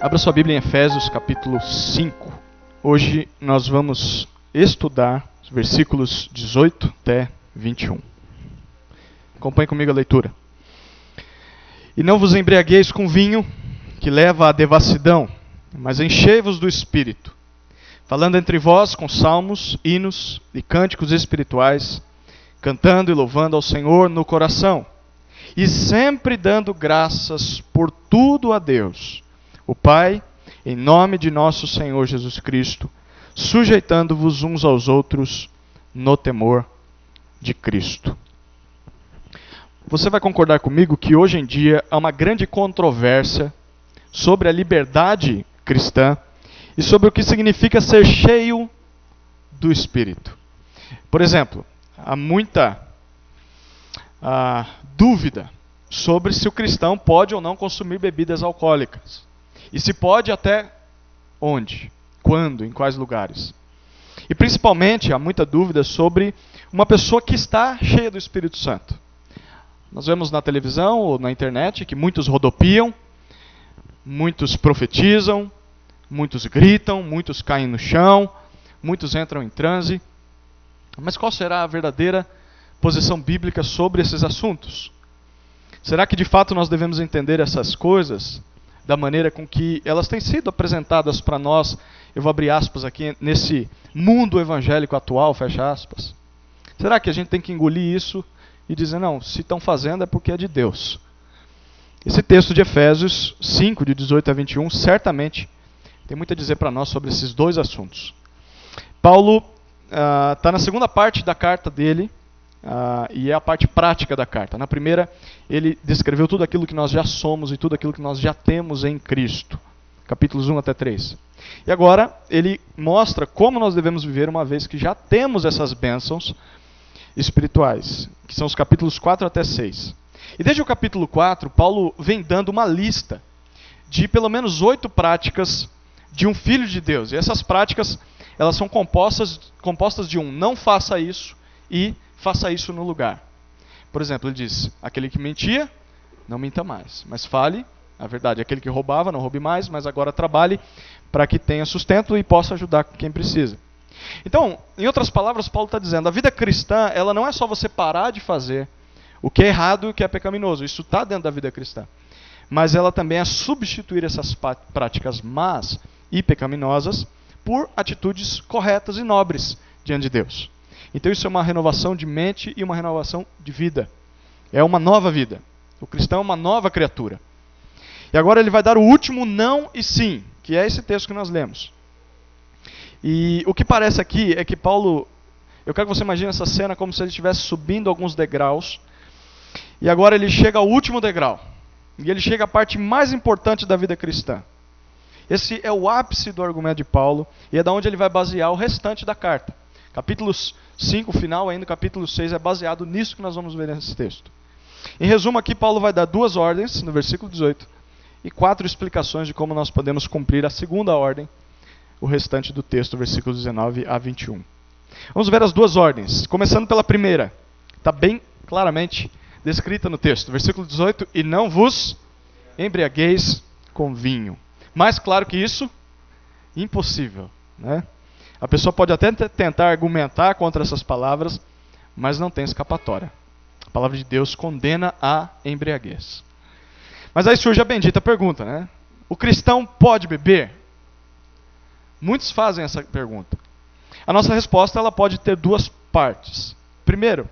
Abra sua Bíblia em Efésios capítulo 5. Hoje nós vamos estudar os versículos 18 até 21. Acompanhe comigo a leitura. E não vos embriagueis com vinho, que leva à devassidão, mas enchei-vos do Espírito, falando entre vós com salmos, hinos e cânticos espirituais, cantando e louvando ao Senhor no coração, e sempre dando graças por tudo a Deus, o Pai, em nome de nosso Senhor Jesus Cristo, sujeitando-vos uns aos outros no temor de Cristo. Você vai concordar comigo que hoje em dia há uma grande controvérsia sobre a liberdade cristã e sobre o que significa ser cheio do Espírito. Por exemplo, há muita dúvida sobre se o cristão pode ou não consumir bebidas alcoólicas. E se pode, até onde, quando, em quais lugares. E principalmente há muita dúvida sobre uma pessoa que está cheia do Espírito Santo. Nós vemos na televisão ou na internet que muitos rodopiam, muitos profetizam, muitos gritam, muitos caem no chão, muitos entram em transe. Mas qual será a verdadeira posição bíblica sobre esses assuntos? Será que de fato nós devemos entender essas coisas da maneira com que elas têm sido apresentadas para nós? Eu vou abrir aspas aqui, nesse mundo evangélico atual, fecha aspas. Será que a gente tem que engolir isso e dizer, não, se estão fazendo é porque é de Deus? Esse texto de Efésios 5, de 18 a 21, certamente tem muito a dizer para nós sobre esses dois assuntos. Paulo está na segunda parte da carta dele, e é a parte prática da carta. Na primeira, ele descreveu tudo aquilo que nós já somos e tudo aquilo que nós já temos em Cristo. Capítulos 1 até 3. E agora, ele mostra como nós devemos viver uma vez que já temos essas bênçãos espirituais, que são os capítulos 4 até 6. E desde o capítulo 4, Paulo vem dando uma lista de pelo menos 8 práticas de um filho de Deus. E essas práticas, elas são compostas de não faça isso e faça isso no lugar. Por exemplo, ele diz, aquele que mentia, não minta mais, mas fale a verdade. Aquele que roubava, não roube mais, mas agora trabalhe para que tenha sustento e possa ajudar quem precisa. Então, em outras palavras, Paulo está dizendo, a vida cristã, ela não é só você parar de fazer o que é errado e o que é pecaminoso. Isso está dentro da vida cristã. Mas ela também é substituir essas práticas más e pecaminosas por atitudes corretas e nobres diante de Deus. Então isso é uma renovação de mente e uma renovação de vida. É uma nova vida. O cristão é uma nova criatura. E agora ele vai dar o último não e sim, que é esse texto que nós lemos. E o que parece aqui é que Paulo, eu quero que você imagine essa cena como se ele estivesse subindo alguns degraus, e agora ele chega ao último degrau. E ele chega à parte mais importante da vida cristã. Esse é o ápice do argumento de Paulo, e é da onde ele vai basear o restante da carta. Capítulo 5, final ainda, capítulo 6, é baseado nisso que nós vamos ver nesse texto. Em resumo, aqui Paulo vai dar 2 ordens, no versículo 18, e 4 explicações de como nós podemos cumprir a segunda ordem, o restante do texto, versículos 19 a 21. Vamos ver as 2 ordens, começando pela primeira. Está bem claramente descrita no texto, versículo 18, e não vos embriagueis com vinho. Mais claro que isso, impossível, né? A pessoa pode até tentar argumentar contra essas palavras, mas não tem escapatória. A palavra de Deus condena a embriaguez. Mas aí surge a bendita pergunta, né? O cristão pode beber? Muitos fazem essa pergunta. A nossa resposta ela pode ter 2 partes. Primeiro,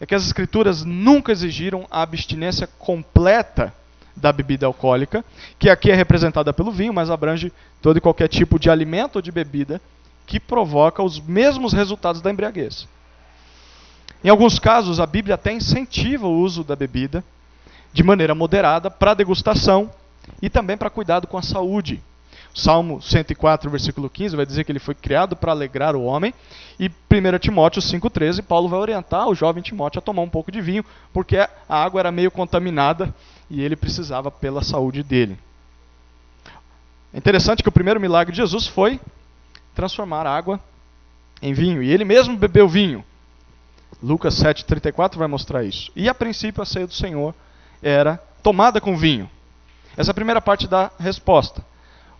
é que as Escrituras nunca exigiram a abstinência completa da bebida alcoólica, que aqui é representada pelo vinho, mas abrange todo e qualquer tipo de alimento ou de bebida que provoca os mesmos resultados da embriaguez. Em alguns casos, a Bíblia até incentiva o uso da bebida de maneira moderada para degustação e também para cuidado com a saúde. Salmo 104, versículo 15, vai dizer que ele foi criado para alegrar o homem. E 1 Timóteo 5,13, Paulo vai orientar o jovem Timóteo a tomar um pouco de vinho, porque a água era meio contaminada e ele precisava pela saúde dele. É interessante que o primeiro milagre de Jesus foi transformar a água em vinho. E ele mesmo bebeu vinho. Lucas 7,34 vai mostrar isso. E a princípio a ceia do Senhor era tomada com vinho. Essa é a primeira parte da resposta.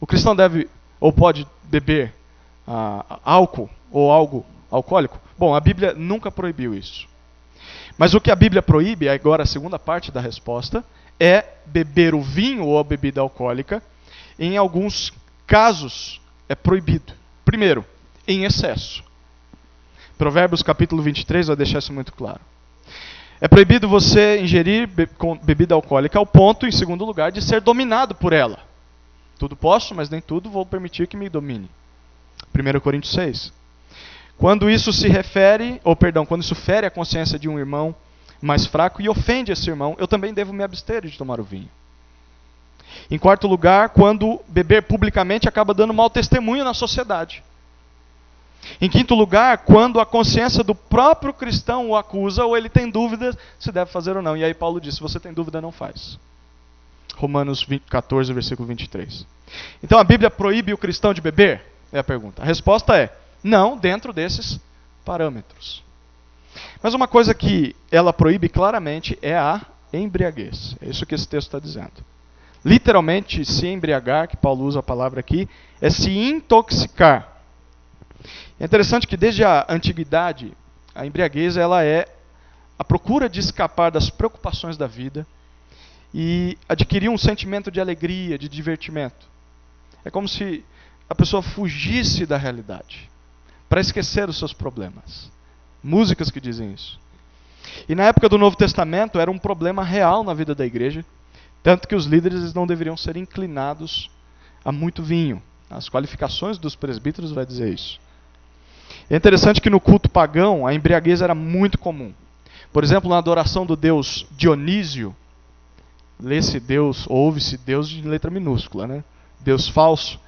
O cristão deve ou pode beber álcool ou algo alcoólico? Bom, a Bíblia nunca proibiu isso. Mas o que a Bíblia proíbe, agora a segunda parte da resposta, é beber o vinho ou a bebida alcoólica. Em alguns casos é proibido. Primeiro, em excesso. Provérbios capítulo 23 vai deixar isso muito claro. É proibido você ingerir bebida alcoólica ao ponto, em segundo lugar, de ser dominado por ela. Tudo posso, mas nem tudo vou permitir que me domine. 1 Coríntios 6. Quando isso fere a consciência de um irmão mais fraco e ofende esse irmão, eu também devo me abster de tomar o vinho. Em quarto lugar, quando beber publicamente acaba dando mau testemunho na sociedade. Em quinto lugar, quando a consciência do próprio cristão o acusa ou ele tem dúvidas se deve fazer ou não. E aí Paulo diz, se você tem dúvida, não faz. Romanos 14, versículo 23. Então a Bíblia proíbe o cristão de beber? É a pergunta. A resposta é, não, dentro desses parâmetros. Mas uma coisa que ela proíbe claramente é a embriaguez. É isso que esse texto está dizendo. Literalmente, se embriagar, que Paulo usa a palavra aqui, é se intoxicar. É interessante que desde a antiguidade, a embriaguez ela é a procura de escapar das preocupações da vida e adquirir um sentimento de alegria, de divertimento. É como se a pessoa fugisse da realidade, para esquecer os seus problemas. Músicas que dizem isso. E na época do Novo Testamento era um problema real na vida da igreja, tanto que os líderes não deveriam ser inclinados a muito vinho. As qualificações dos presbíteros vai dizer isso. É interessante que no culto pagão a embriaguez era muito comum. Por exemplo, na adoração do deus Dionísio, lê-se Deus, ouve-se Deus de letra minúscula, né? Deus falso.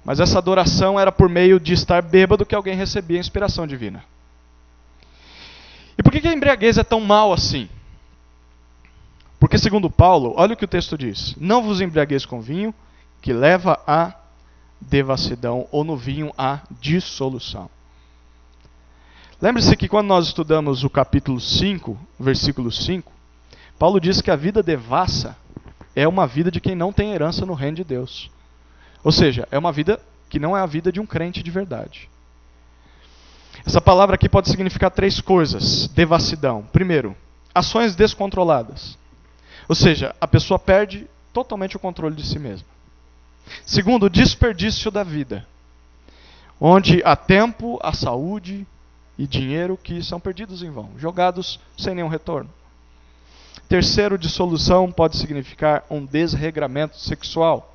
Mas essa adoração era por meio de estar bêbado que alguém recebia a inspiração divina. E por que a embriaguez é tão mal assim? Porque segundo Paulo, olha o que o texto diz. Não vos embriagueis com vinho, que leva à devassidão, ou no vinho à dissolução. Lembre-se que quando nós estudamos o capítulo 5, versículo 5, Paulo diz que a vida devassa é uma vida de quem não tem herança no reino de Deus. Ou seja, é uma vida que não é a vida de um crente de verdade. Essa palavra aqui pode significar três coisas. Devassidão. Primeiro, ações descontroladas. Ou seja, a pessoa perde totalmente o controle de si mesma. Segundo, desperdício da vida. Onde há tempo, há saúde e dinheiro que são perdidos em vão, jogados sem nenhum retorno. Terceiro, dissolução pode significar um desregramento sexual.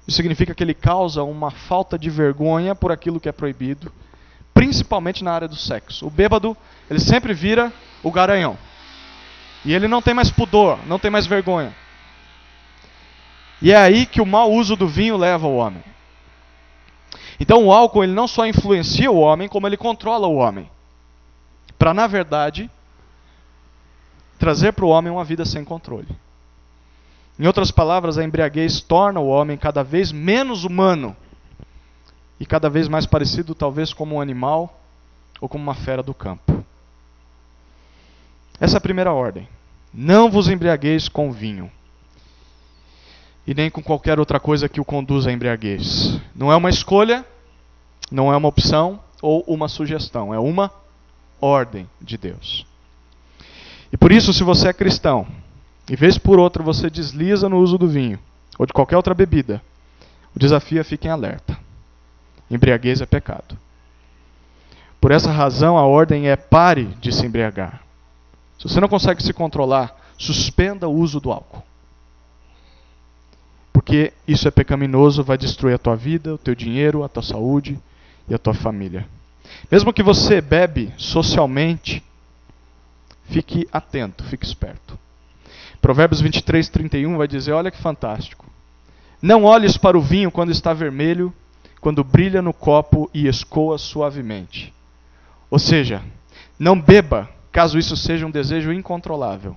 Isso significa que ele causa uma falta de vergonha por aquilo que é proibido, principalmente na área do sexo. O bêbado, ele sempre vira o garanhão. E ele não tem mais pudor, não tem mais vergonha. E é aí que o mau uso do vinho leva o homem. Então o álcool ele não só influencia o homem, como ele controla o homem. Para, na verdade, trazer para o homem uma vida sem controle. Em outras palavras, a embriaguez torna o homem cada vez menos humano e cada vez mais parecido, talvez, como um animal ou como uma fera do campo. Essa é a primeira ordem. Não vos embriagueis com vinho. E nem com qualquer outra coisa que o conduza à embriaguez. Não é uma escolha, não é uma opção ou uma sugestão. É uma ordem de Deus. E por isso, se você é cristão, e vez por outra você desliza no uso do vinho, ou de qualquer outra bebida, o desafio é fiquem alerta. Embriaguez é pecado. Por essa razão, a ordem é pare de se embriagar. Se você não consegue se controlar, suspenda o uso do álcool. Porque isso é pecaminoso, vai destruir a tua vida, o teu dinheiro, a tua saúde e a tua família. Mesmo que você bebe socialmente, fique atento, fique esperto. Provérbios 23, 31 vai dizer, olha que fantástico. Não olhes para o vinho quando está vermelho, quando brilha no copo e escoa suavemente. Ou seja, não beba, caso isso seja um desejo incontrolável.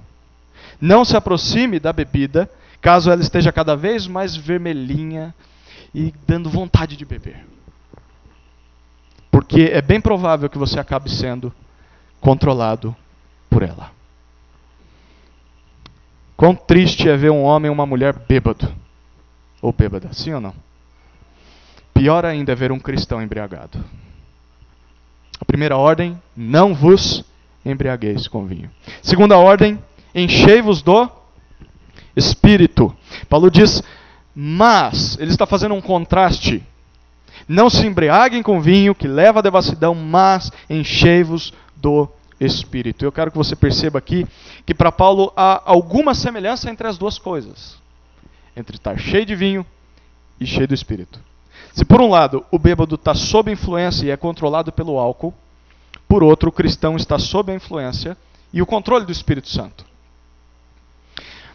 Não se aproxime da bebida, caso ela esteja cada vez mais vermelhinha e dando vontade de beber. Porque é bem provável que você acabe sendo controlado por ela. Quão triste é ver um homem e uma mulher bêbado. ou bêbada, sim ou não? Pior ainda é ver um cristão embriagado. A primeira ordem, não vos embriagueis com vinho. Segunda ordem, enchei-vos do Espírito. Paulo diz, mas, ele está fazendo um contraste. Não se embriaguem com vinho, que leva à devassidão, mas enchei-vos do Espírito. Eu quero que você perceba aqui que para Paulo há alguma semelhança entre as duas coisas. Entre estar cheio de vinho e cheio do Espírito. Se por um lado o bêbado está sob influência e é controlado pelo álcool, por outro o cristão está sob a influência e o controle do Espírito Santo.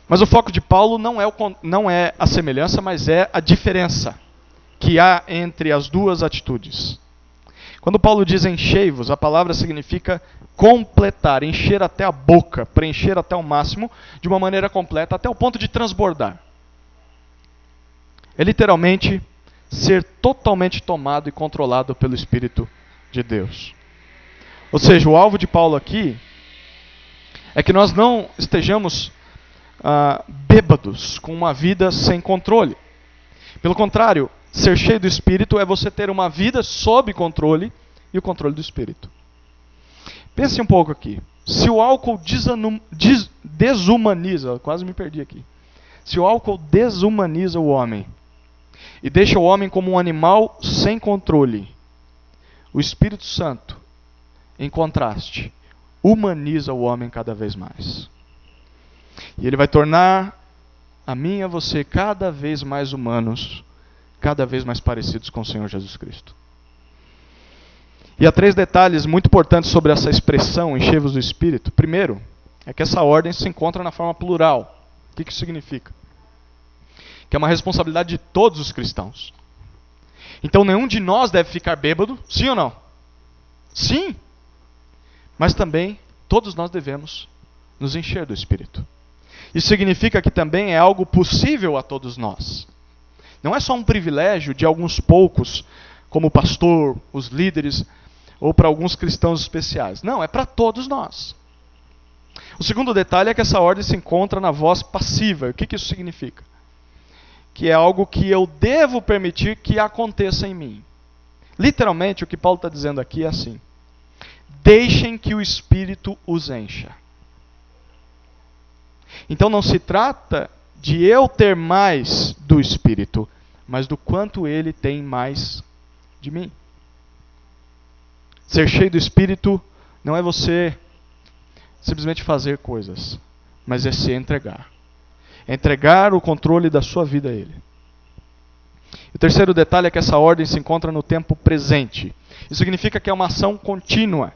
Mas o foco de Paulo não é a semelhança, mas é a diferença que há entre as duas atitudes. Quando Paulo diz enchei-vos, a palavra significa completar, encher até a boca, preencher até o máximo, de uma maneira completa, até o ponto de transbordar. É literalmente ser totalmente tomado e controlado pelo Espírito de Deus. Ou seja, o alvo de Paulo aqui é que nós não estejamos bêbados, com uma vida sem controle. Pelo contrário, ser cheio do Espírito é você ter uma vida sob controle e o controle do Espírito. Pense um pouco aqui. Se o álcool desumaniza, quase me perdi aqui. Se o álcool desumaniza o homem e deixa o homem como um animal sem controle, o Espírito Santo, em contraste, humaniza o homem cada vez mais. E ele vai tornar a mim e a você cada vez mais humanos, cada vez mais parecidos com o Senhor Jesus Cristo. E há 3 detalhes muito importantes sobre essa expressão, enchei-vos do Espírito. Primeiro, é que essa ordem se encontra na forma plural. O que isso significa? Que é uma responsabilidade de todos os cristãos. Então nenhum de nós deve ficar bêbado, sim ou não? Sim! Mas também todos nós devemos nos encher do Espírito. Isso significa que também é algo possível a todos nós. Não é só um privilégio de alguns poucos, como o pastor, os líderes, ou para alguns cristãos especiais. Não, é para todos nós. O segundo detalhe é que essa ordem se encontra na voz passiva. O que isso significa? Que é algo que eu devo permitir que aconteça em mim. Literalmente, o que Paulo está dizendo aqui é assim: deixem que o Espírito os encha. Então não se trata de eu ter mais do Espírito, mas do quanto ele tem mais de mim. Ser cheio do Espírito não é você simplesmente fazer coisas, mas é se entregar. Entregar o controle da sua vida a Ele. O terceiro detalhe é que essa ordem se encontra no tempo presente. Isso significa que é uma ação contínua.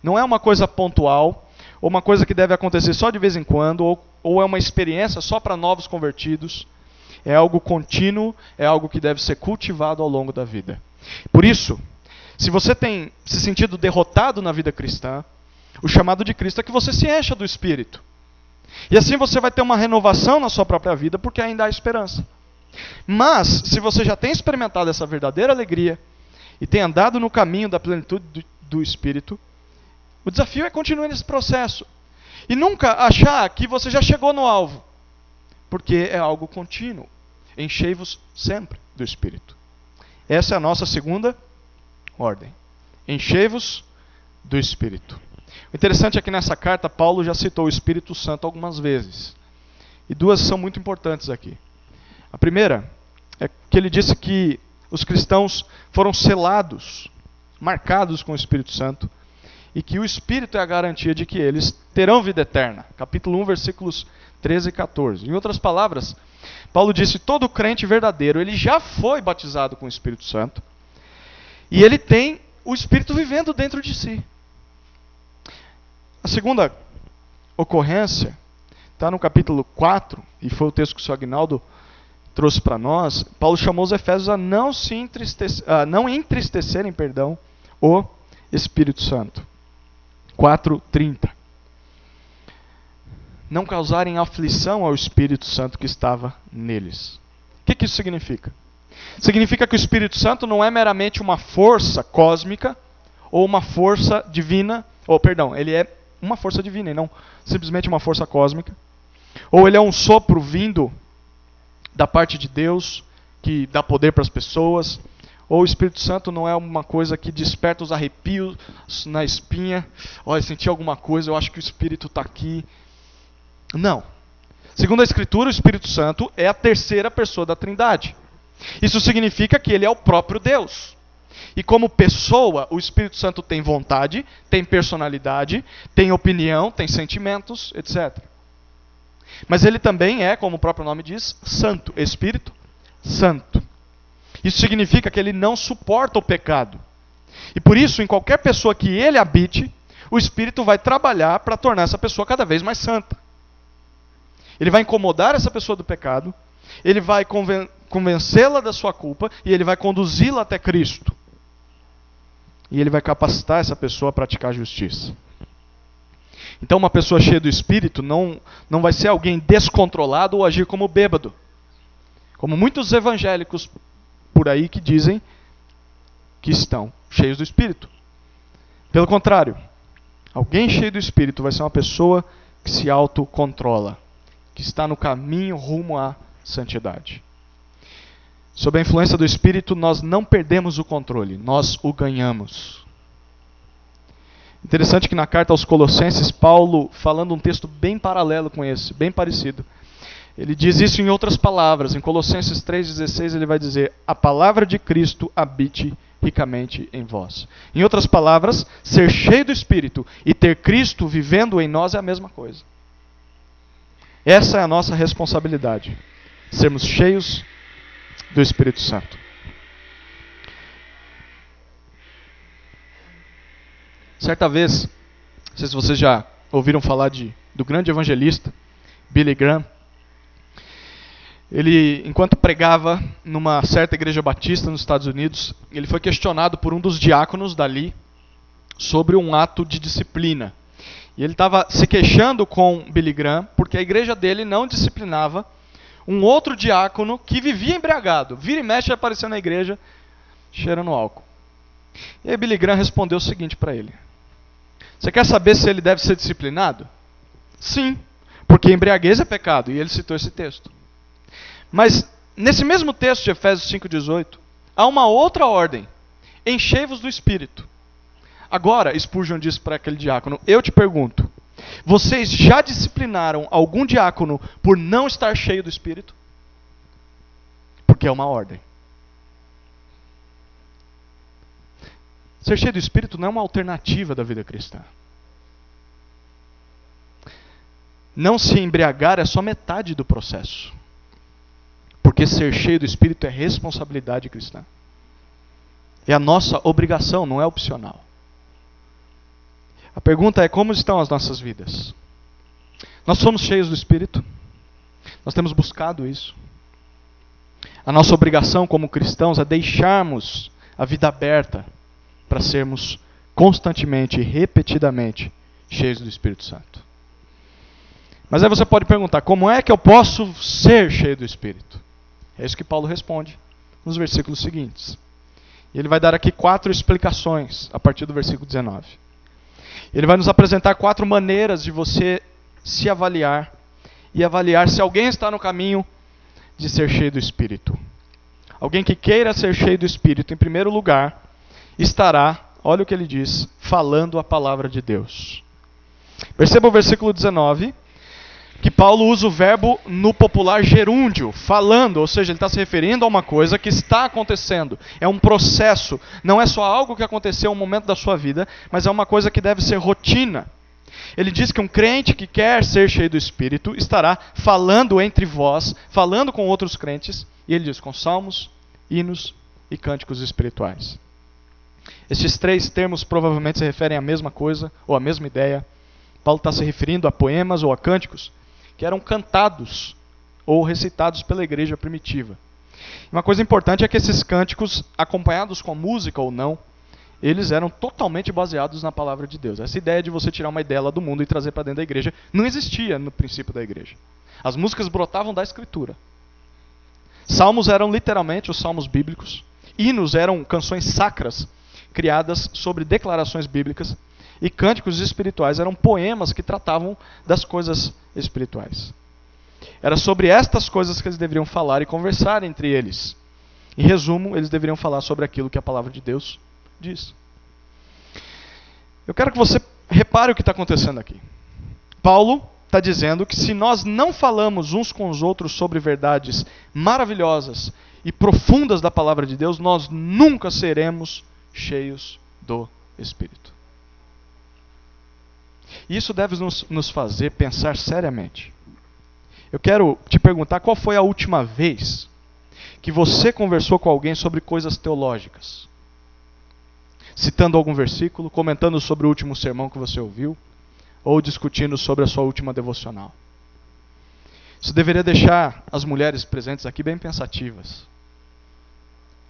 Não é uma coisa pontual, ou uma coisa que deve acontecer só de vez em quando, ou é uma experiência só para novos convertidos. É algo contínuo, é algo que deve ser cultivado ao longo da vida. Por isso, se você tem se sentido derrotado na vida cristã, o chamado de Cristo é que você se encha do Espírito. E assim você vai ter uma renovação na sua própria vida, porque ainda há esperança. Mas, se você já tem experimentado essa verdadeira alegria, e tem andado no caminho da plenitude do Espírito, o desafio é continuar nesse processo. E nunca achar que você já chegou no alvo, porque é algo contínuo. Enchei-vos sempre do Espírito. Essa é a nossa segunda ordem. Enchei-vos do Espírito. O interessante é que nessa carta Paulo já citou o Espírito Santo algumas vezes. E 2 são muito importantes aqui. A primeira é que ele disse que os cristãos foram selados, marcados com o Espírito Santo, e que o Espírito é a garantia de que eles terão vida eterna. Capítulo 1, versículos 13 e 14. Em outras palavras, Paulo disse: todo crente verdadeiro, ele já foi batizado com o Espírito Santo, e ele tem o Espírito vivendo dentro de si. A segunda ocorrência está no capítulo 4, e foi o texto que o Sr. Aguinaldo trouxe para nós. Paulo chamou os Efésios a não entristecerem o Espírito Santo. 4:30. Não causarem aflição ao Espírito Santo que estava neles. O que isso significa? Significa que o Espírito Santo não é meramente uma força cósmica ou uma força divina, ele é uma força divina e não simplesmente uma força cósmica. Ou ele é um sopro vindo da parte de Deus que dá poder para as pessoas. Ou o Espírito Santo não é uma coisa que desperta os arrepios na espinha. Olha, senti alguma coisa, eu acho que o Espírito está aqui. Não. Segundo a Escritura, o Espírito Santo é a terceira pessoa da Trindade. Isso significa que ele é o próprio Deus. E como pessoa, o Espírito Santo tem vontade, tem personalidade, tem opinião, tem sentimentos, etc. Mas ele também é, como o próprio nome diz, santo. Espírito Santo. Isso significa que ele não suporta o pecado. E por isso, em qualquer pessoa que ele habite, o Espírito vai trabalhar para tornar essa pessoa cada vez mais santa. Ele vai incomodar essa pessoa do pecado, ele vai convencê-la da sua culpa e ele vai conduzi-la até Cristo. E ele vai capacitar essa pessoa a praticar a justiça. Então uma pessoa cheia do Espírito não vai ser alguém descontrolado ou agir como bêbado. Como muitos evangélicos por aí que dizem que estão cheios do Espírito. Pelo contrário, alguém cheio do Espírito vai ser uma pessoa que se autocontrola, que está no caminho rumo à santidade. Sob a influência do Espírito, nós não perdemos o controle, nós o ganhamos. Interessante que na carta aos Colossenses, Paulo, falando um texto bem paralelo com esse, bem parecido, ele diz isso em outras palavras. Em Colossenses 3,16 ele vai dizer: a palavra de Cristo habite ricamente em vós. Em outras palavras, ser cheio do Espírito e ter Cristo vivendo em nós é a mesma coisa. Essa é a nossa responsabilidade. Sermos cheios do Espírito Santo. Certa vez, não sei se vocês já ouviram falar do grande evangelista Billy Graham. Ele, enquanto pregava numa certa igreja batista nos Estados Unidos, ele foi questionado por um dos diáconos dali sobre um ato de disciplina. E ele estava se queixando com Billy Graham porque a igreja dele não disciplinava um outro diácono que vivia embriagado. Vira e mexe aparecendo na igreja cheirando álcool. E aí Billy Graham respondeu o seguinte para ele: você quer saber se ele deve ser disciplinado? Sim, porque embriaguez é pecado. E ele citou esse texto. Mas, nesse mesmo texto de Efésios 5,18, há uma outra ordem: enchei-vos do Espírito. Agora, Spurgeon disse para aquele diácono: eu te pergunto, vocês já disciplinaram algum diácono por não estar cheio do Espírito? Porque é uma ordem. Ser cheio do Espírito não é uma alternativa da vida cristã. Não se embriagar é só metade do processo. Porque ser cheio do Espírito é responsabilidade cristã. É a nossa obrigação, não é opcional. A pergunta é: como estão as nossas vidas? Nós somos cheios do Espírito? Nós temos buscado isso? A nossa obrigação como cristãos é deixarmos a vida aberta para sermos constantemente e repetidamente cheios do Espírito Santo. Mas aí você pode perguntar: como é que eu posso ser cheio do Espírito? É isso que Paulo responde nos versículos seguintes. E ele vai dar aqui 4 explicações a partir do versículo 19. Ele vai nos apresentar 4 maneiras de você se avaliar e avaliar se alguém está no caminho de ser cheio do Espírito. Alguém que queira ser cheio do Espírito, em primeiro lugar, estará, olha o que ele diz, falando a palavra de Deus. Perceba o versículo 19, que Paulo usa o verbo no popular gerúndio, falando, ou seja, ele está se referindo a uma coisa que está acontecendo. É um processo, não é só algo que aconteceu em um momento da sua vida, mas é uma coisa que deve ser rotina. Ele diz que um crente que quer ser cheio do Espírito estará falando entre vós, falando com outros crentes, e ele diz com salmos, hinos e cânticos espirituais. Estes 3 termos provavelmente se referem à mesma coisa, ou à mesma ideia. Paulo está se referindo a poemas ou a cânticos que eram cantados ou recitados pela igreja primitiva. Uma coisa importante é que esses cânticos, acompanhados com música ou não, eles eram totalmente baseados na palavra de Deus. Essa ideia de você tirar uma ideia lá do mundo e trazer para dentro da igreja não existia no princípio da igreja. As músicas brotavam da Escritura. Salmos eram literalmente os salmos bíblicos. Hinos eram canções sacras criadas sobre declarações bíblicas. E cânticos espirituais eram poemas que tratavam das coisas espirituais. Era sobre estas coisas que eles deveriam falar e conversar entre eles. Em resumo, eles deveriam falar sobre aquilo que a palavra de Deus diz. Eu quero que você repare o que está acontecendo aqui. Paulo está dizendo que se nós não falamos uns com os outros sobre verdades maravilhosas e profundas da palavra de Deus, nós nunca seremos cheios do Espírito. E isso deve nos fazer pensar seriamente. Eu quero te perguntar qual foi a última vez que você conversou com alguém sobre coisas teológicas. Citando algum versículo, comentando sobre o último sermão que você ouviu, ou discutindo sobre a sua última devocional. Isso deveria deixar as mulheres presentes aqui bem pensativas.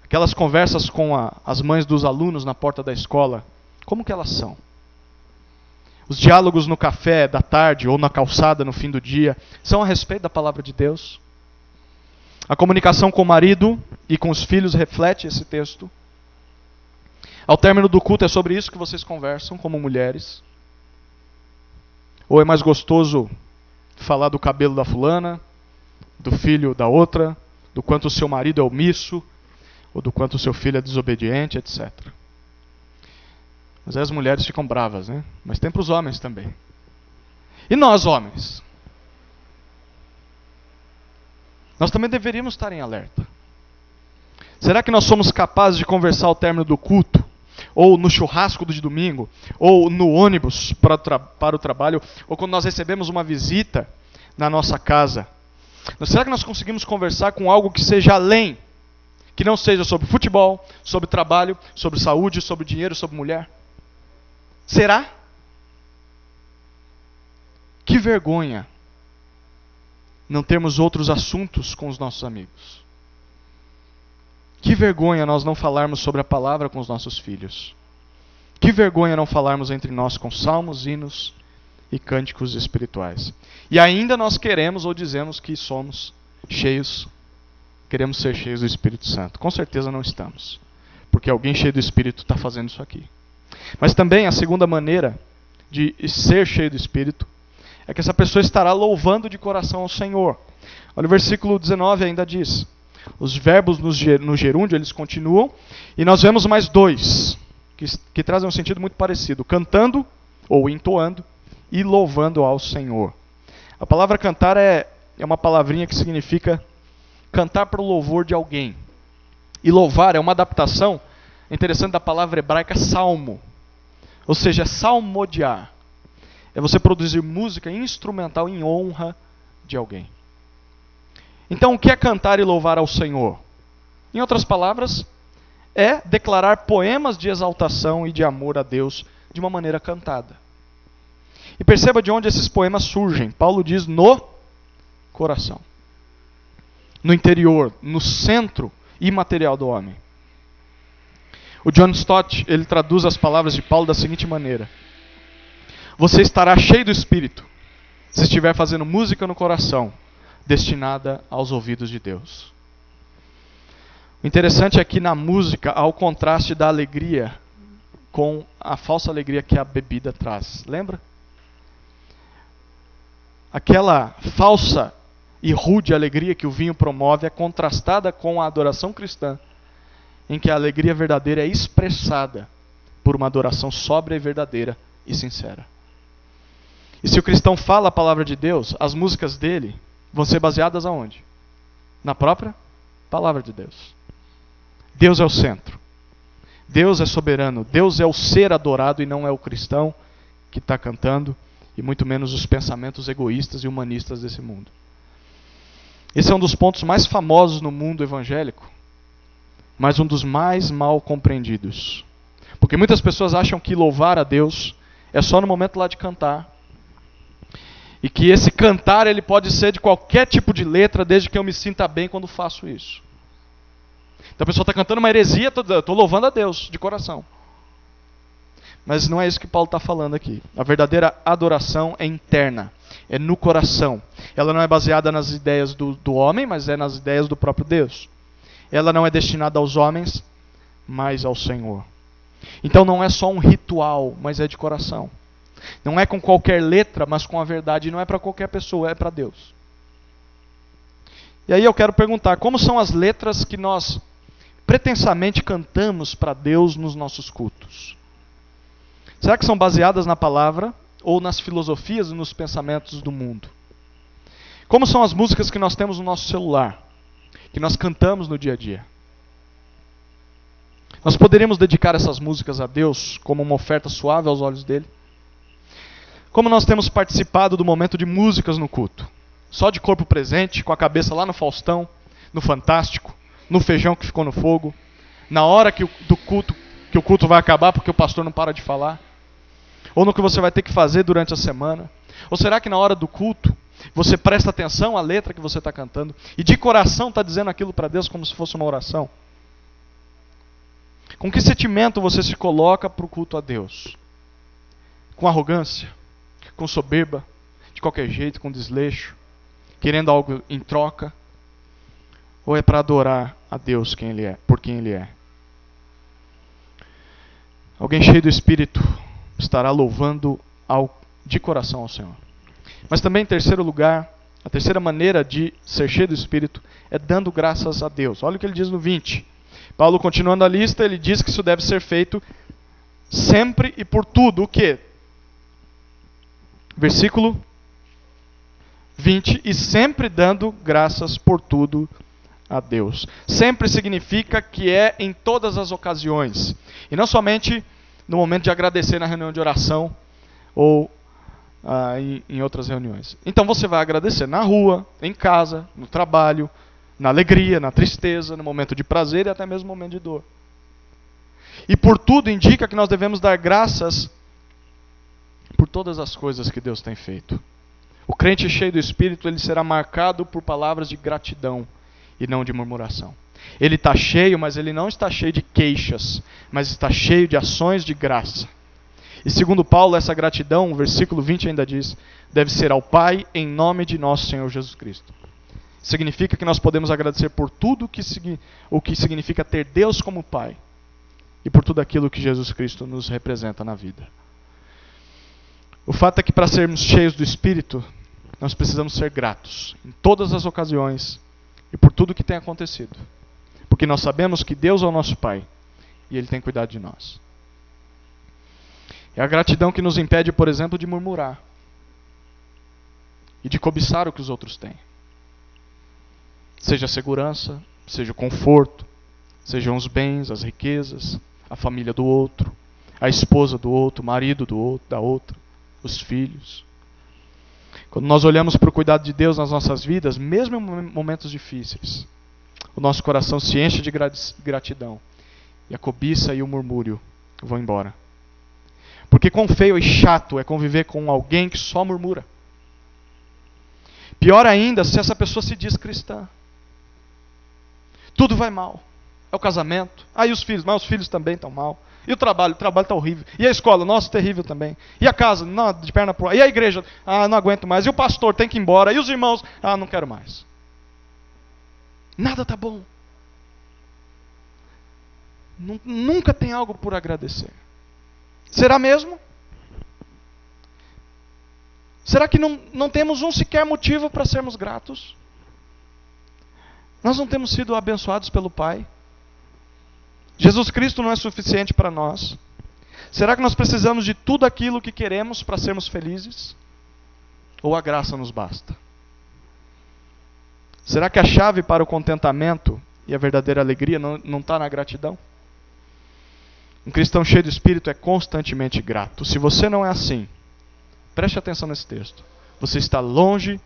Aquelas conversas com as mães dos alunos na porta da escola, como que elas são? Os diálogos no café da tarde ou na calçada no fim do dia são a respeito da palavra de Deus? A comunicação com o marido e com os filhos reflete esse texto? Ao término do culto é sobre isso que vocês conversam como mulheres? Ou é mais gostoso falar do cabelo da fulana, do filho da outra, do quanto o seu marido é omisso, ou do quanto o seu filho é desobediente, etc. Mas aí as mulheres ficam bravas, né? Mas tem para os homens também. E nós, homens? Nós também deveríamos estar em alerta. Será que nós somos capazes de conversar ao término do culto? Ou no churrasco de domingo? Ou no ônibus para o trabalho? Ou quando nós recebemos uma visita na nossa casa? Será que nós conseguimos conversar com algo que seja além? Que não seja sobre futebol, sobre trabalho, sobre saúde, sobre dinheiro, sobre mulher? Será? Que vergonha não termos outros assuntos com os nossos amigos. Que vergonha nós não falarmos sobre a palavra com os nossos filhos. Que vergonha não falarmos entre nós com salmos, hinos e cânticos espirituais. E ainda nós queremos ou dizemos que somos cheios, queremos ser cheios do Espírito Santo. Com certeza não estamos. Porque alguém cheio do Espírito está fazendo isso aqui. Mas também a segunda maneira de ser cheio do Espírito é que essa pessoa estará louvando de coração ao Senhor. Olha o versículo 19 ainda diz. Os verbos no gerúndio eles continuam. E nós vemos mais dois que trazem um sentido muito parecido. Cantando ou entoando e louvando ao Senhor. A palavra cantar é uma palavrinha que significa cantar para o louvor de alguém. E louvar é uma adaptação interessante da palavra hebraica salmo. Ou seja, salmodiar. É você produzir música instrumental em honra de alguém. Então, o que é cantar e louvar ao Senhor? Em outras palavras, é declarar poemas de exaltação e de amor a Deus de uma maneira cantada. E perceba de onde esses poemas surgem. Paulo diz no coração. No interior, no centro imaterial do homem. O John Stott, ele traduz as palavras de Paulo da seguinte maneira. Você estará cheio do Espírito se estiver fazendo música no coração, destinada aos ouvidos de Deus. O interessante é que na música há o contraste da alegria com a falsa alegria que a bebida traz. Lembra? Aquela falsa e rude alegria que o vinho promove é contrastada com a adoração cristã, em que a alegria verdadeira é expressada por uma adoração sóbria e verdadeira e sincera. E se o cristão fala a palavra de Deus, as músicas dele vão ser baseadas aonde? Na própria palavra de Deus. Deus é o centro. Deus é soberano. Deus é o ser adorado e não é o cristão que está cantando, e muito menos os pensamentos egoístas e humanistas desse mundo. Esse é um dos pontos mais famosos no mundo evangélico, mas um dos mais mal compreendidos. Porque muitas pessoas acham que louvar a Deus é só no momento lá de cantar. E que esse cantar ele pode ser de qualquer tipo de letra, desde que eu me sinta bem quando faço isso. Então a pessoa está cantando uma heresia, estou louvando a Deus de coração. Mas não é isso que Paulo está falando aqui. A verdadeira adoração é interna, é no coração. Ela não é baseada nas ideias do homem, mas é nas ideias do próprio Deus. Ela não é destinada aos homens, mas ao Senhor. Então não é só um ritual, mas é de coração. Não é com qualquer letra, mas com a verdade. E não é para qualquer pessoa, é para Deus. E aí eu quero perguntar, como são as letras que nós pretensamente cantamos para Deus nos nossos cultos? Será que são baseadas na palavra ou nas filosofias e nos pensamentos do mundo? Como são as músicas que nós temos no nosso celular, que nós cantamos no dia a dia? Nós poderíamos dedicar essas músicas a Deus como uma oferta suave aos olhos dele? Como nós temos participado do momento de músicas no culto? Só de corpo presente, com a cabeça lá no Faustão, no Fantástico, no feijão que ficou no fogo, na hora que o culto vai acabar porque o pastor não para de falar? Ou no que você vai ter que fazer durante a semana? Ou será que na hora do culto você presta atenção à letra que você está cantando e de coração está dizendo aquilo para Deus como se fosse uma oração? Com que sentimento você se coloca para o culto a Deus? Com arrogância? Com soberba? De qualquer jeito, com desleixo? Querendo algo em troca? Ou é para adorar a Deus por quem Ele é? Alguém cheio do Espírito estará louvando de coração ao Senhor. Mas também, em terceiro lugar, a terceira maneira de ser cheio do Espírito é dando graças a Deus. Olha o que ele diz no 20. Paulo, continuando a lista, ele diz que isso deve ser feito sempre e por tudo. O quê? Versículo 20. E sempre dando graças por tudo a Deus. Sempre significa que é em todas as ocasiões. E não somente no momento de agradecer na reunião de oração ou em outras reuniões. Então você vai agradecer na rua, em casa, no trabalho, na alegria, na tristeza, no momento de prazer e até mesmo no momento de dor. E por tudo indica que nós devemos dar graças por todas as coisas que Deus tem feito. O crente cheio do Espírito, ele será marcado por palavras de gratidão e não de murmuração. Ele está cheio, mas ele não está cheio de queixas, mas está cheio de ações de graça. E segundo Paulo, essa gratidão, o versículo 20 ainda diz, deve ser ao Pai em nome de nosso Senhor Jesus Cristo. Significa que nós podemos agradecer por tudo o que significa ter Deus como Pai e por tudo aquilo que Jesus Cristo nos representa na vida. O fato é que para sermos cheios do Espírito, nós precisamos ser gratos em todas as ocasiões e por tudo que tem acontecido. Porque nós sabemos que Deus é o nosso Pai e Ele tem cuidado de nós. É a gratidão que nos impede, por exemplo, de murmurar e de cobiçar o que os outros têm. Seja a segurança, seja o conforto, sejam os bens, as riquezas, a família do outro, a esposa do outro, o marido do outro, da outra, os filhos. Quando nós olhamos para o cuidado de Deus nas nossas vidas, mesmo em momentos difíceis, o nosso coração se enche de gratidão e a cobiça e o murmúrio vão embora. Porque quão feio e chato é conviver com alguém que só murmura. Pior ainda se essa pessoa se diz cristã. Tudo vai mal. É o casamento. E os filhos? Mas os filhos também estão mal. E o trabalho está horrível. E a escola? Nossa, terrível também. E a casa? Não, de perna pro ar. E a igreja? Não aguento mais. E o pastor tem que ir embora. E os irmãos? Não quero mais. Nada está bom. Nunca tem algo por agradecer. Será mesmo? Será que não temos um sequer motivo para sermos gratos? Nós não temos sido abençoados pelo Pai? Jesus Cristo não é suficiente para nós? Será que nós precisamos de tudo aquilo que queremos para sermos felizes? Ou a graça nos basta? Será que a chave para o contentamento e a verdadeira alegria não está na gratidão? Um cristão cheio de Espírito é constantemente grato. Se você não é assim, preste atenção nesse texto. Você está longe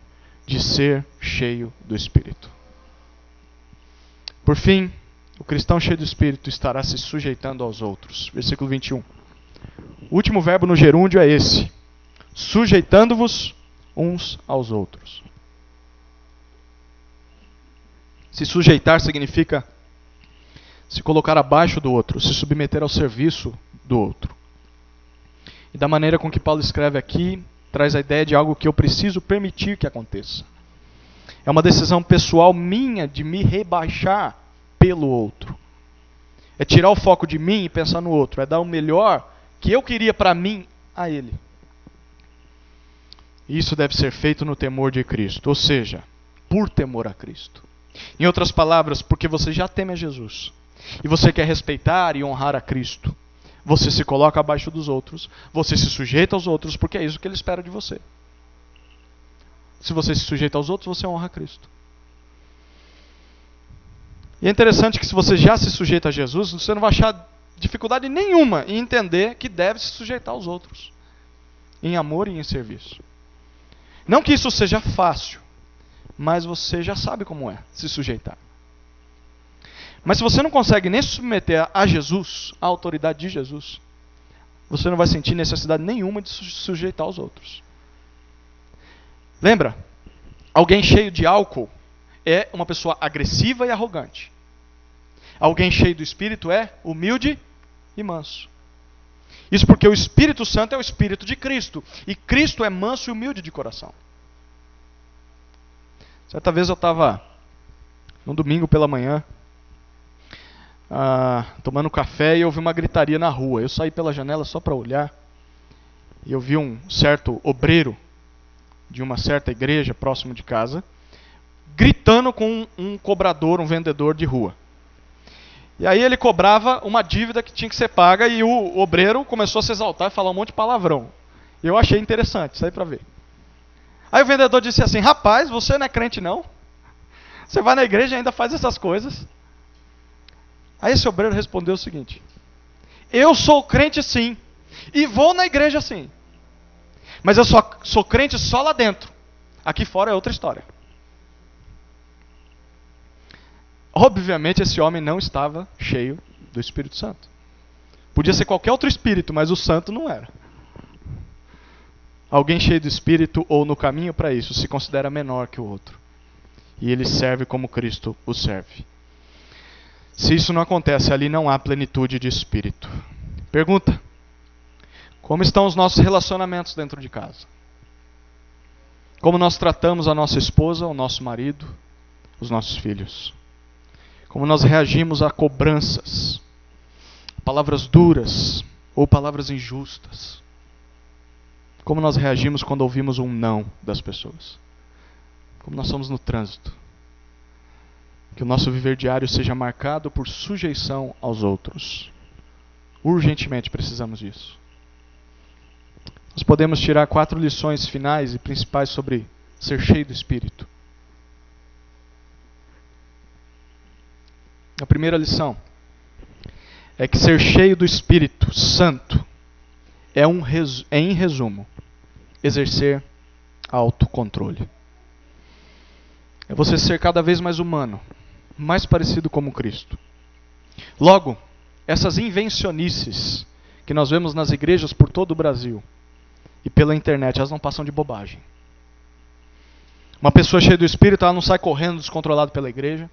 de ser cheio do Espírito. Por fim, o cristão cheio do Espírito estará se sujeitando aos outros. Versículo 21. O último verbo no gerúndio é esse. Sujeitando-vos uns aos outros. Se sujeitar significa se colocar abaixo do outro, se submeter ao serviço do outro. E da maneira com que Paulo escreve aqui, traz a ideia de algo que eu preciso permitir que aconteça. É uma decisão pessoal minha de me rebaixar pelo outro. É tirar o foco de mim e pensar no outro. É dar o melhor que eu queria para mim a ele. Isso deve ser feito no temor de Cristo, ou seja, por temor a Cristo. Em outras palavras, porque você já teme a Jesus. e você quer respeitar e honrar a Cristo, você se coloca abaixo dos outros, você se sujeita aos outros, porque é isso que Ele espera de você. Se você se sujeita aos outros, você honra a Cristo. E é interessante que se você já se sujeita a Jesus, você não vai achar dificuldade nenhuma em entender que deve se sujeitar aos outros, em amor e em serviço. Não que isso seja fácil, mas você já sabe como é se sujeitar. Mas se você não consegue nem se submeter a Jesus, à autoridade de Jesus, você não vai sentir necessidade nenhuma de se sujeitar aos outros. Lembra? Alguém cheio de álcool é uma pessoa agressiva e arrogante. Alguém cheio do Espírito é humilde e manso. Isso porque o Espírito Santo é o Espírito de Cristo. E Cristo é manso e humilde de coração. Certa vez eu estava, num domingo pela manhã, tomando café e eu ouvi uma gritaria na rua. Eu saí pela janela só para olhar. E eu vi um certo obreiro de uma certa igreja próximo de casa, gritando com um cobrador, um vendedor de rua. E aí ele cobrava uma dívida que tinha que ser paga e o obreiro começou a se exaltar e falar um monte de palavrão. E eu achei interessante, saí para ver. Aí o vendedor disse assim: rapaz, você não é crente não? Você vai na igreja e ainda faz essas coisas? Aí esse obreiro respondeu o seguinte: eu sou crente sim, e vou na igreja sim. Mas eu sou crente só lá dentro. Aqui fora é outra história. Obviamente esse homem não estava cheio do Espírito Santo. Podia ser qualquer outro espírito, mas o santo não era. Alguém cheio do Espírito ou no caminho para isso se considera menor que o outro. E ele serve como Cristo o serve. Se isso não acontece, ali não há plenitude de Espírito. Pergunta: como estão os nossos relacionamentos dentro de casa? Como nós tratamos a nossa esposa, o nosso marido, os nossos filhos? Como nós reagimos a cobranças, palavras duras ou palavras injustas? Como nós reagimos quando ouvimos um não das pessoas? Como nós somos no trânsito? Que o nosso viver diário seja marcado por sujeição aos outros. Urgentemente precisamos disso. Nós podemos tirar 4 lições finais e principais sobre ser cheio do Espírito. A primeira lição é que ser cheio do Espírito Santo é em resumo, exercer autocontrole. É você ser cada vez mais humano, mais parecido com Cristo. Logo, essas invencionices que nós vemos nas igrejas por todo o Brasil e pela internet, elas não passam de bobagem. Uma pessoa cheia do Espírito, ela não sai correndo descontrolada pela igreja.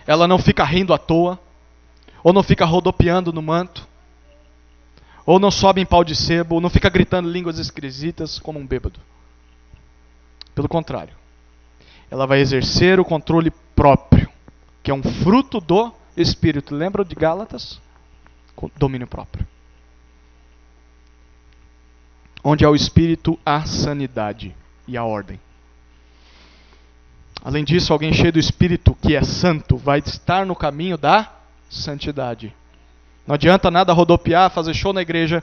Ela não fica rindo à toa, ou não fica rodopiando no manto, ou não sobe em pau de sebo, ou não fica gritando línguas esquisitas como um bêbado. Pelo contrário, ela vai exercer o controle próprio, que é um fruto do Espírito. Lembra de Gálatas? Domínio próprio. Onde há o Espírito, há sanidade e a ordem. Além disso, alguém cheio do Espírito, que é santo, vai estar no caminho da santidade. Não adianta nada rodopiar, fazer show na igreja,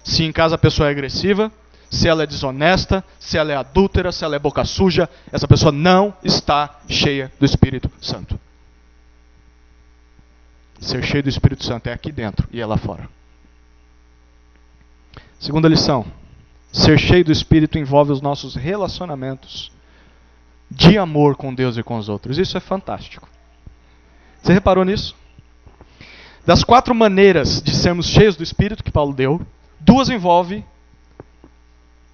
se em casa a pessoa é agressiva, se ela é desonesta, se ela é adúltera, se ela é boca suja. Essa pessoa não está cheia do Espírito Santo. Ser cheio do Espírito Santo é aqui dentro e é lá fora. Segunda lição. Ser cheio do Espírito envolve os nossos relacionamentos de amor com Deus e com os outros. Isso é fantástico. Você reparou nisso? Das 4 maneiras de sermos cheios do Espírito que Paulo deu, 2 envolvem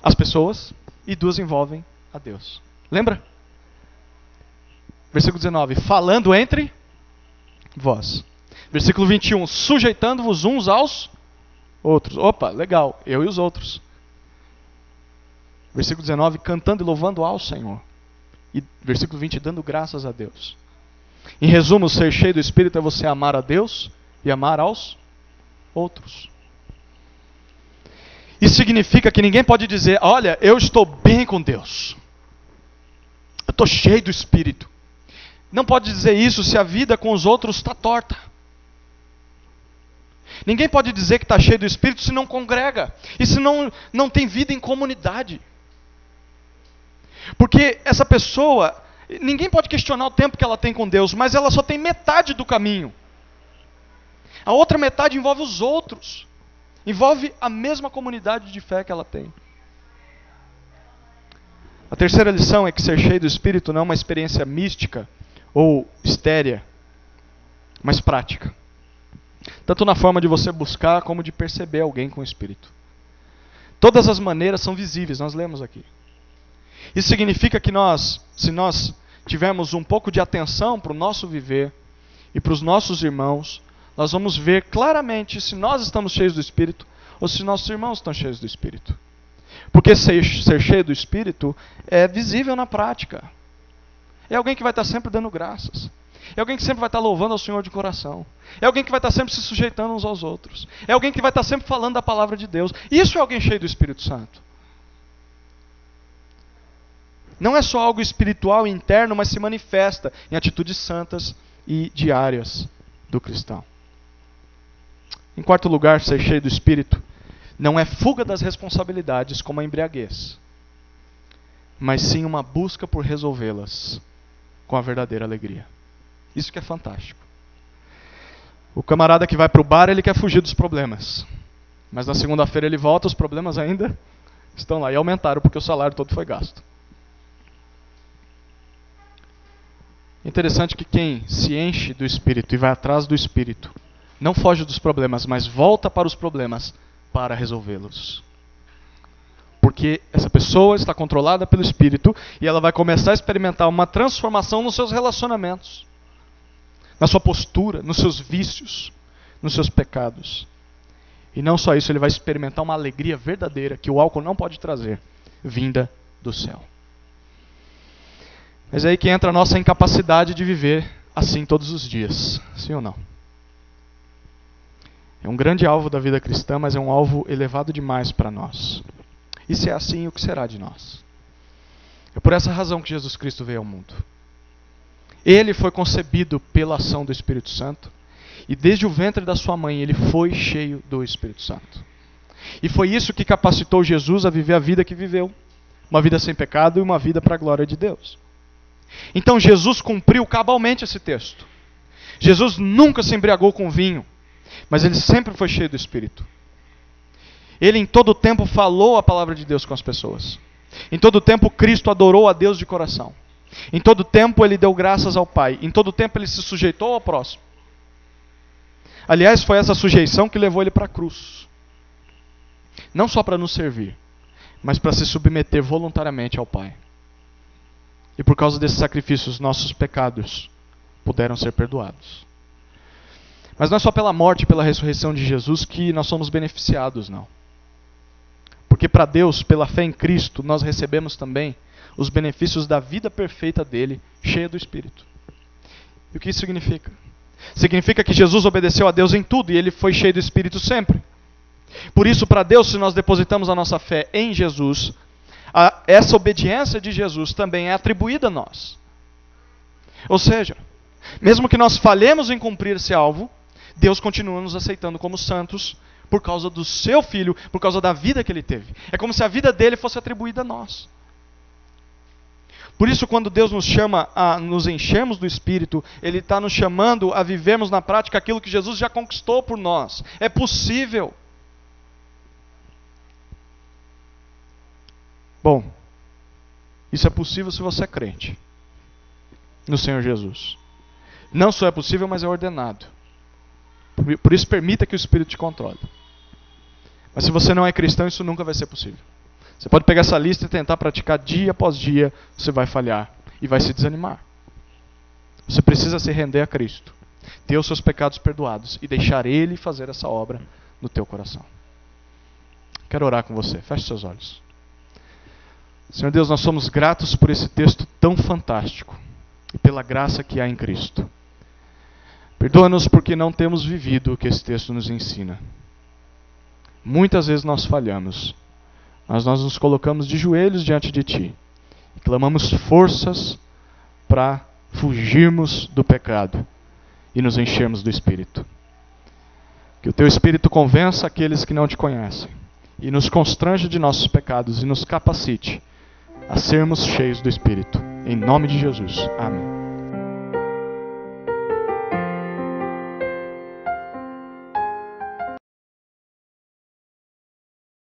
as pessoas e 2 envolvem a Deus. Lembra? Versículo 19. Falando entre vós. Versículo 21. Sujeitando-vos uns aos outros. Opa, legal. Eu e os outros. Versículo 19. Cantando e louvando ao Senhor. E versículo 20, dando graças a Deus. Em resumo, ser cheio do Espírito é você amar a Deus e amar aos outros. Isso significa que ninguém pode dizer: olha, eu estou bem com Deus, eu estou cheio do Espírito. não pode dizer isso se a vida com os outros está torta. Ninguém pode dizer que está cheio do Espírito se não congrega. E se não tem vida em comunidade. Porque essa pessoa, ninguém pode questionar o tempo que ela tem com Deus, mas ela só tem metade do caminho. A outra metade envolve os outros. Envolve a mesma comunidade de fé que ela tem. A terceira lição é que ser cheio do Espírito não é uma experiência mística ou estérea, mas prática. Tanto na forma de você buscar, como de perceber alguém com o Espírito. Todas as maneiras são visíveis, nós lemos aqui. Isso significa que se nós tivermos um pouco de atenção para o nosso viver e para os nossos irmãos, nós vamos ver claramente se nós estamos cheios do Espírito ou se nossos irmãos estão cheios do Espírito. Porque ser cheio do Espírito é visível na prática. É alguém que vai estar sempre dando graças. É alguém que sempre vai estar louvando ao Senhor de coração. É alguém que vai estar sempre se sujeitando uns aos outros. É alguém que vai estar sempre falando da palavra de Deus. Isso é alguém cheio do Espírito Santo. Não é só algo espiritual e interno, mas se manifesta em atitudes santas e diárias do cristão. Em quarto lugar, ser cheio do Espírito não é fuga das responsabilidades como a embriaguez, mas sim uma busca por resolvê-las com a verdadeira alegria. Isso que é fantástico. O camarada que vai para o bar, ele quer fugir dos problemas. Mas na segunda-feira ele volta, os problemas ainda estão lá. E aumentaram porque o salário todo foi gasto. Interessante que quem se enche do Espírito e vai atrás do Espírito, não foge dos problemas, mas volta para os problemas para resolvê-los. Porque essa pessoa está controlada pelo Espírito e ela vai começar a experimentar uma transformação nos seus relacionamentos, na sua postura, nos seus vícios, nos seus pecados. E não só isso, ele vai experimentar uma alegria verdadeira que o álcool não pode trazer, vinda do céu. Mas é aí que entra a nossa incapacidade de viver assim todos os dias, sim ou não? É um grande alvo da vida cristã, mas é um alvo elevado demais para nós. E se é assim, o que será de nós? É por essa razão que Jesus Cristo veio ao mundo. Ele foi concebido pela ação do Espírito Santo, e desde o ventre da sua mãe ele foi cheio do Espírito Santo. E foi isso que capacitou Jesus a viver a vida que viveu, uma vida sem pecado e uma vida para a glória de Deus. Então Jesus cumpriu cabalmente esse texto. Jesus nunca se embriagou com vinho, mas ele sempre foi cheio do Espírito. Ele em todo o tempo falou a palavra de Deus com as pessoas. Em todo o tempo Cristo adorou a Deus de coração. Em todo o tempo ele deu graças ao Pai. Em todo o tempo ele se sujeitou ao próximo. Aliás, foi essa sujeição que levou ele para a cruz. Não só para nos servir, mas para se submeter voluntariamente ao Pai. E por causa desse sacrifício, os nossos pecados puderam ser perdoados. Mas não é só pela morte e pela ressurreição de Jesus que nós somos beneficiados, não. Porque para Deus, pela fé em Cristo, nós recebemos também os benefícios da vida perfeita dele, cheia do Espírito. E o que isso significa? Significa que Jesus obedeceu a Deus em tudo e ele foi cheio do Espírito sempre. Por isso, para Deus, se nós depositamos a nossa fé em Jesus, essa obediência de Jesus também é atribuída a nós. Ou seja, mesmo que nós falhemos em cumprir esse alvo, Deus continua nos aceitando como santos por causa do seu Filho, por causa da vida que ele teve. É como se a vida dele fosse atribuída a nós. Por isso, quando Deus nos chama a nos enchermos do Espírito, Ele está nos chamando a vivermos na prática aquilo que Jesus já conquistou por nós. É possível. Bom, isso é possível se você é crente no Senhor Jesus. Não só é possível, mas é ordenado. Por isso, permita que o Espírito te controle. Mas se você não é cristão, isso nunca vai ser possível. Você pode pegar essa lista e tentar praticar dia após dia, você vai falhar e vai se desanimar. Você precisa se render a Cristo, ter os seus pecados perdoados e deixar Ele fazer essa obra no teu coração. Quero orar com você. Feche seus olhos. Senhor Deus, nós somos gratos por esse texto tão fantástico e pela graça que há em Cristo. Perdoa-nos porque não temos vivido o que esse texto nos ensina. Muitas vezes nós falhamos, mas nós nos colocamos de joelhos diante de Ti e clamamos forças para fugirmos do pecado e nos enchermos do Espírito. Que o Teu Espírito convença aqueles que não Te conhecem e nos constranja de nossos pecados e nos capacite a sermos cheios do Espírito. Em nome de Jesus. Amém.